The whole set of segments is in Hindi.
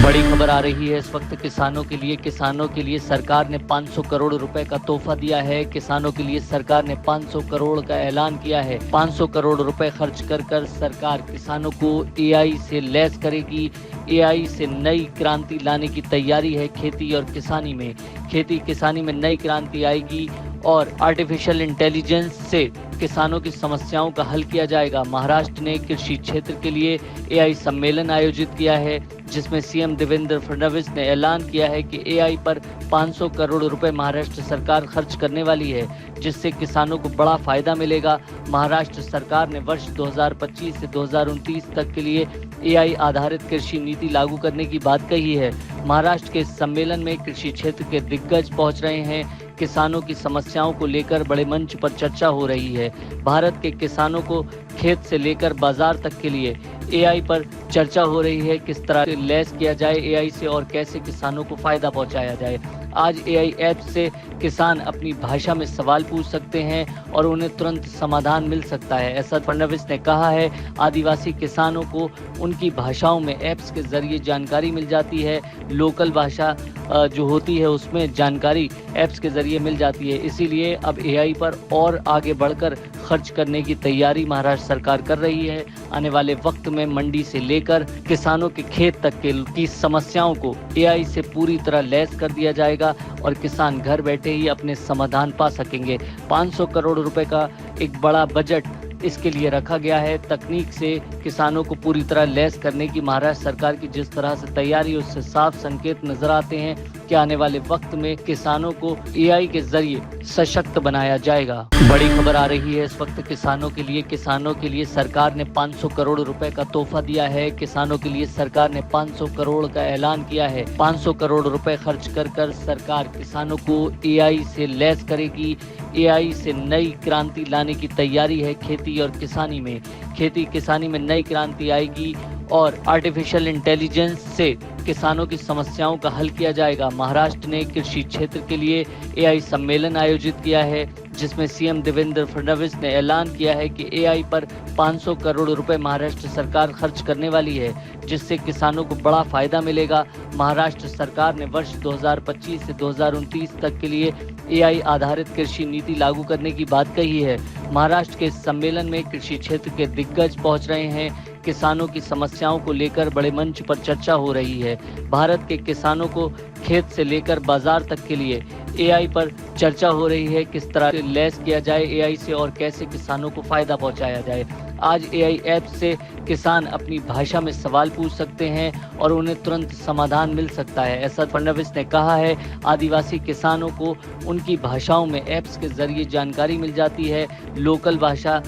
बड़ी खबर आ रही है इस वक्त किसानों के लिए सरकार ने 500 करोड़ रुपए का तोहफा दिया है। किसानों के लिए सरकार ने 500 करोड़ का ऐलान किया है। 500 करोड़ रुपए खर्च कर सरकार किसानों को एआई से लैस करेगी। एआई से नई क्रांति लाने की तैयारी है। खेती किसानी में नई क्रांति आएगी और आर्टिफिशियल इंटेलिजेंस से किसानों की समस्याओं का हल किया जाएगा। महाराष्ट्र ने कृषि क्षेत्र के लिए एआई सम्मेलन आयोजित किया है, जिसमें सीएम देवेंद्र फडणवीस ने ऐलान किया है कि एआई पर 500 करोड़ रुपए महाराष्ट्र सरकार खर्च करने वाली है, जिससे किसानों को बड़ा फायदा मिलेगा। महाराष्ट्र सरकार ने वर्ष 2025 से 2029 तक के लिए एआई आधारित कृषि नीति लागू करने की बात कही है। महाराष्ट्र के इस सम्मेलन में कृषि क्षेत्र के दिग्गज पहुंच रहे हैं। किसानों की समस्याओं को लेकर बड़े मंच पर चर्चा हो रही है। भारत के किसानों को खेत से लेकर बाजार तक के लिए एआई पर चर्चा हो रही है। किस तरह से लैस किया जाए एआई से और कैसे किसानों को फायदा पहुंचाया जाए। आज एआई ऐप से किसान अपनी भाषा में सवाल पूछ सकते हैं और उन्हें तुरंत समाधान मिल सकता है, ऐसा फडणवीस ने कहा है। आदिवासी किसानों को उनकी भाषाओं में ऐप्स के जरिए जानकारी मिल जाती है। लोकल भाषा जो होती है उसमें जानकारी ऐप्स के जरिए मिल जाती है। इसीलिए अब एआई पर और आगे बढ़कर खर्च करने की तैयारी महाराष्ट्र सरकार कर रही है। आने वाले वक्त में मंडी से लेकर किसानों के खेत तक की समस्याओं को एआई से पूरी तरह लैस कर दिया जाएगा और किसान घर बैठे ही अपने समाधान पा सकेंगे। 500 करोड़ रुपए का एक बड़ा बजट इसके लिए रखा गया है। तकनीक से किसानों को पूरी तरह लैस करने की महाराष्ट्र सरकार की जिस तरह से तैयारी, उससे साफ संकेत नजर आते हैं कि आने वाले वक्त में किसानों को एआई के जरिए सशक्त बनाया जाएगा। बड़ी खबर आ रही है इस वक्त किसानों के लिए सरकार ने 500 करोड़ रुपए का तोहफा दिया है। किसानों के लिए सरकार ने 500 करोड़ का ऐलान किया है। 500 करोड़ रुपए खर्च कर सरकार किसानों को एआई से लैस करेगी। एआई से नई क्रांति लाने की तैयारी है। खेती किसानी में नई क्रांति आएगी और आर्टिफिशियल इंटेलिजेंस से किसानों की समस्याओं का हल किया जाएगा। महाराष्ट्र ने कृषि क्षेत्र के लिए एआई सम्मेलन आयोजित किया है, जिसमें सीएम देवेंद्र फडणवीस ने ऐलान किया है कि एआई पर 500 करोड़ रुपए महाराष्ट्र सरकार खर्च करने वाली है, जिससे किसानों को बड़ा फायदा मिलेगा। महाराष्ट्र सरकार ने वर्ष 2025 से 2029 तक के लिए एआई आधारित कृषि नीति लागू करने की बात कही है। महाराष्ट्र के इस सम्मेलन में कृषि क्षेत्र के दिग्गज पहुंच रहे हैं। किसानों की समस्याओं को लेकर बड़े मंच पर चर्चा हो रही है। भारत के किसानों को खेत से लेकर बाजार तक के लिए एआई पर चर्चा हो रही है। किस तरह से लैस किया जाए एआई से और कैसे किसानों को फायदा पहुंचाया जाए। आज एआई ऐप से किसान अपनी भाषा में सवाल पूछ सकते हैं और उन्हें तुरंत समाधान मिल सकता है, ऐसा फडणवीस ने कहा है। आदिवासी किसानों को उनकी भाषाओं में ऐप्स के जरिए जानकारी मिल जाती है। लोकल भाषा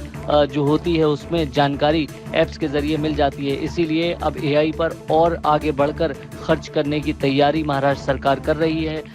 जो होती है उसमें जानकारी ऐप्स के जरिए मिल जाती है। इसीलिए अब एआई पर और आगे बढ़कर खर्च करने की तैयारी महाराष्ट्र सरकार कर रही है।